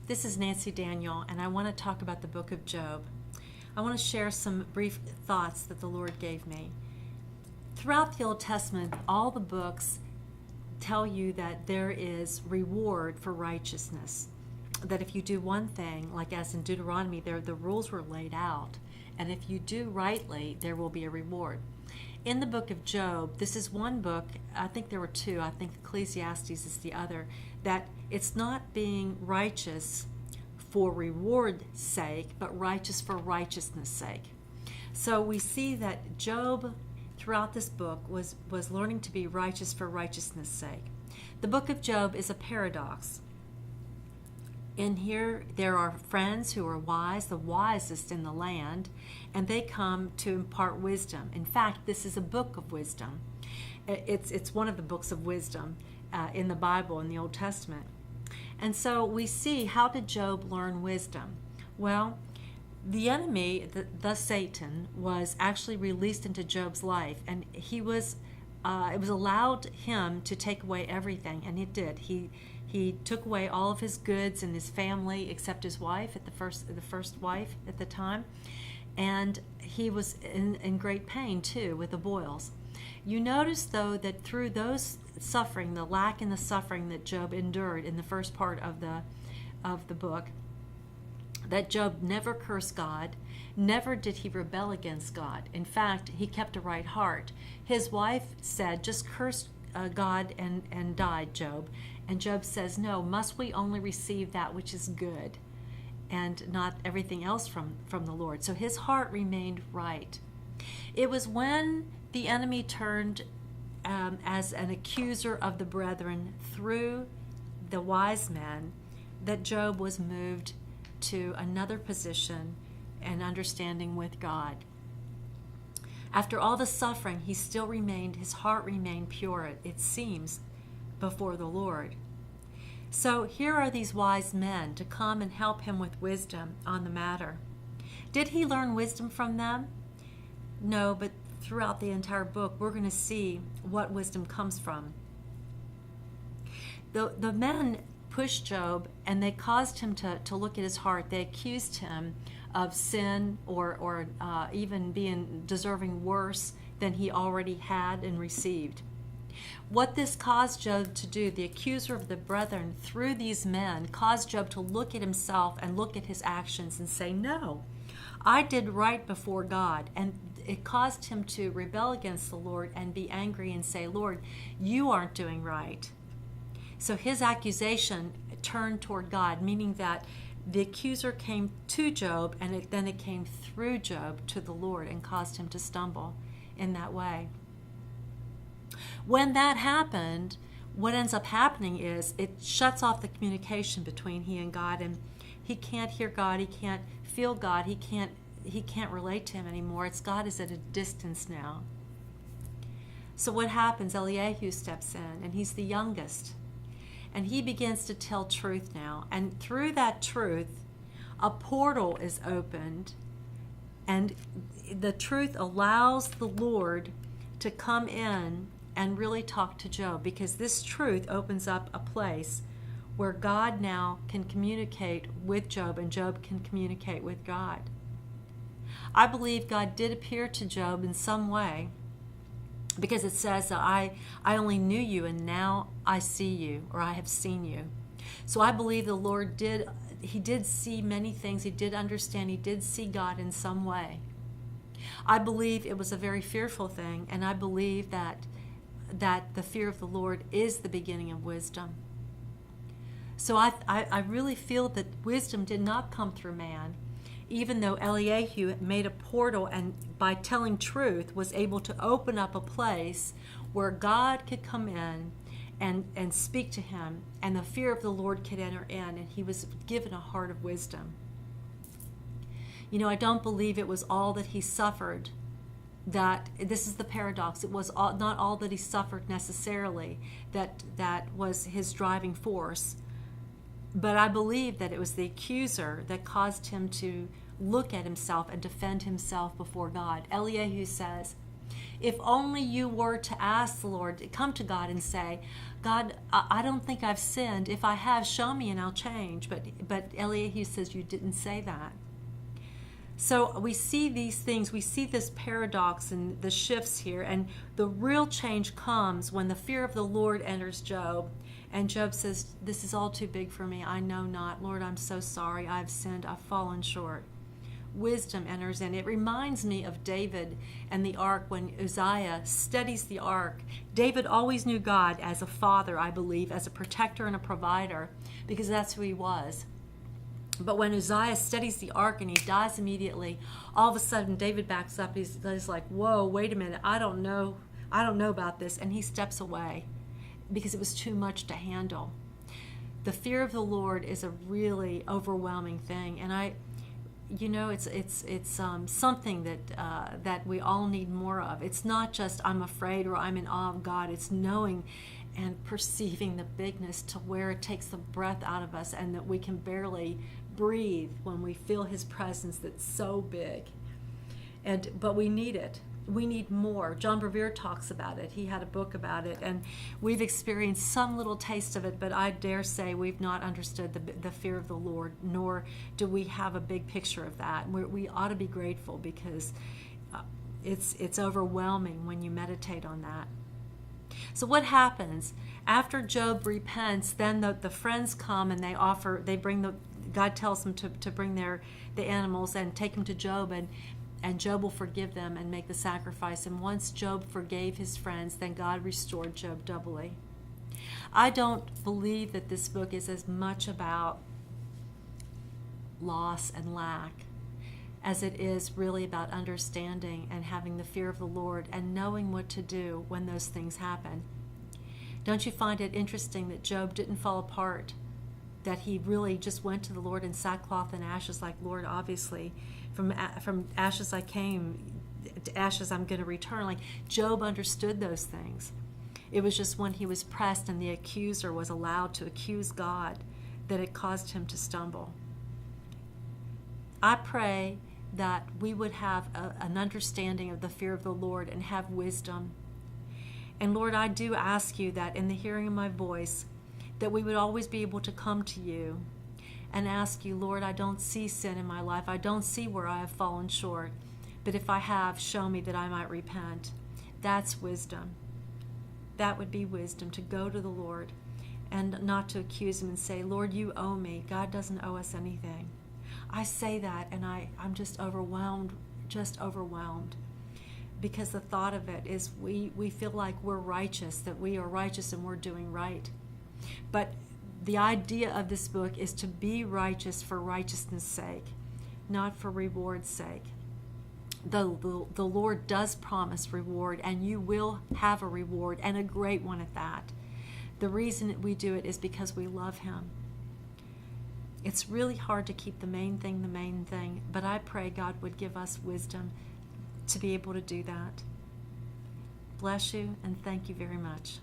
This is Nancy Daniel, and I want to talk about the book of Job. I want to share some brief thoughts that the Lord gave me. Throughout the Old Testament, all the books tell you that there is reward for righteousness. That if you do one thing, like as in Deuteronomy, the rules were laid out, and if you do rightly, there will be a reward. In the book of Job, this is one book, I think there were two, I think Ecclesiastes is the other, that it's not being righteous for reward's sake, but righteous for righteousness' sake. So we see that Job, throughout this book, was learning to be righteous for righteousness' sake. The book of Job is a paradox. In here, there are friends who are wise, the wisest in the land, and they come to impart wisdom. In fact, this is a book of wisdom. It's one of the books of wisdom in the Bible, in the Old Testament. And so we see, how did Job learn wisdom? Well, the enemy, the Satan, was actually released into Job's life, and it was allowed him to take away everything, and it did. He took away all of his goods and his family, except his wife, the first wife at the time. And he was in great pain, too, with the boils. You notice, though, that through those suffering, the lack and the suffering that Job endured in the first part of the book, that Job never cursed God, never did he rebel against God. In fact, he kept a right heart. His wife said, just curse God and died, Job. And Job says, no, must we only receive that which is good and not everything else from the Lord? So his heart remained right. It was when the enemy turned as an accuser of the brethren through the wise men that Job was moved to another position and understanding with God. After all the suffering, his heart remained pure, it seems, before the Lord. So here are these wise men to come and help him with wisdom on the matter. Did he learn wisdom from them? No, but throughout the entire book, we're going to see what wisdom comes from. The men pushed Job, and they caused him to look at his heart. They accused him of sin or even being deserving worse than he already had and received. What this caused Job to do, the accuser of the brethren through these men, caused Job to look at himself and look at his actions and say, no, I did right before God. And it caused him to rebel against the Lord and be angry and say, Lord, you aren't doing right. So his accusation turned toward God, meaning that the accuser came to Job, and then it came through Job to the Lord and caused him to stumble in that way. When that happened, what ends up happening is it shuts off the communication between he and God, and he can't hear God, he can't feel God, he can't relate to him anymore. It's God is at a distance now. So what happens? Eliyahu steps in, and he's the youngest, and he begins to tell truth now. And through that truth, a portal is opened, and the truth allows the Lord to come in and really talk to Job, because this truth opens up a place where God now can communicate with Job, and Job can communicate with God. I believe God did appear to Job in some way, because it says that I only knew you, and now I see you, or I have seen you. So I believe the Lord did see many things. He did understand. He did see God in some way. I believe it was a very fearful thing, and I believe that the fear of the Lord is the beginning of wisdom. So I really feel that wisdom did not come through man, even though Eliyahu made a portal and by telling truth was able to open up a place where God could come in and speak to him, and the fear of the Lord could enter in, and he was given a heart of wisdom. You know, I don't believe it was all that he suffered. That this is the paradox. It was not all that he suffered necessarily that was his driving force. But I believe that it was the accuser that caused him to look at himself and defend himself before God. Eliyahu says, If only you were to ask the Lord, come to God and say, God, I don't think I've sinned. If I have, show me and I'll change. But Eliyahu says you didn't say that. So we see these things, we see this paradox and the shifts here, and the real change comes when the fear of the Lord enters Job. And Job says, this is all too big for me. I know not. Lord, I'm so sorry. I've sinned. I've fallen short. Wisdom enters in. It reminds me of David and the ark when Uzziah studies the ark. David always knew God as a father, I believe, as a protector and a provider, because that's who he was. But when Uzziah studies the ark and he dies immediately, all of a sudden David backs up. He's like, whoa, wait a minute. I don't know about this. And he steps away because it was too much to handle. The fear of the Lord is a really overwhelming thing. And it's something that we all need more of. It's not just I'm afraid or I'm in awe of God. It's knowing and perceiving the bigness to where it takes the breath out of us and that we can barely breathe when we feel his presence that's so big. But we need it. We need more. John Bevere talks about it. He had a book about it, and we've experienced some little taste of it, but I dare say we've not understood the fear of the Lord, nor do we have a big picture of that. We ought to be grateful because it's overwhelming when you meditate on that. So what happens? After Job repents, then the friends come and God tells them to bring the animals and take them to Job, and Job will forgive them and make the sacrifice. And once Job forgave his friends, then God restored Job doubly. I don't believe that this book is as much about loss and lack as it is really about understanding and having the fear of the Lord and knowing what to do when those things happen. Don't you find it interesting that Job didn't fall apart? That he really just went to the Lord in sackcloth and ashes, like, Lord, obviously, from ashes I came, to ashes I'm going to return. Like, Job understood those things. It was just when he was pressed and the accuser was allowed to accuse God that it caused him to stumble. I pray that we would have an understanding of the fear of the Lord and have wisdom. And Lord, I do ask you that in the hearing of my voice, that we would always be able to come to you and ask you, Lord, I don't see sin in my life. I don't see where I have fallen short. But if I have, show me that I might repent. That's wisdom. That would be wisdom, to go to the Lord and not to accuse him and say, Lord, you owe me. God doesn't owe us anything. I say that and I'm just overwhelmed, because the thought of it is we feel like we're righteous, that we are righteous and we're doing right. But the idea of this book is to be righteous for righteousness' sake, not for reward's sake. The Lord does promise reward, and you will have a reward, and a great one at that. The reason that we do it is because we love him. It's really hard to keep the main thing, but I pray God would give us wisdom to be able to do that. Bless you, and thank you very much.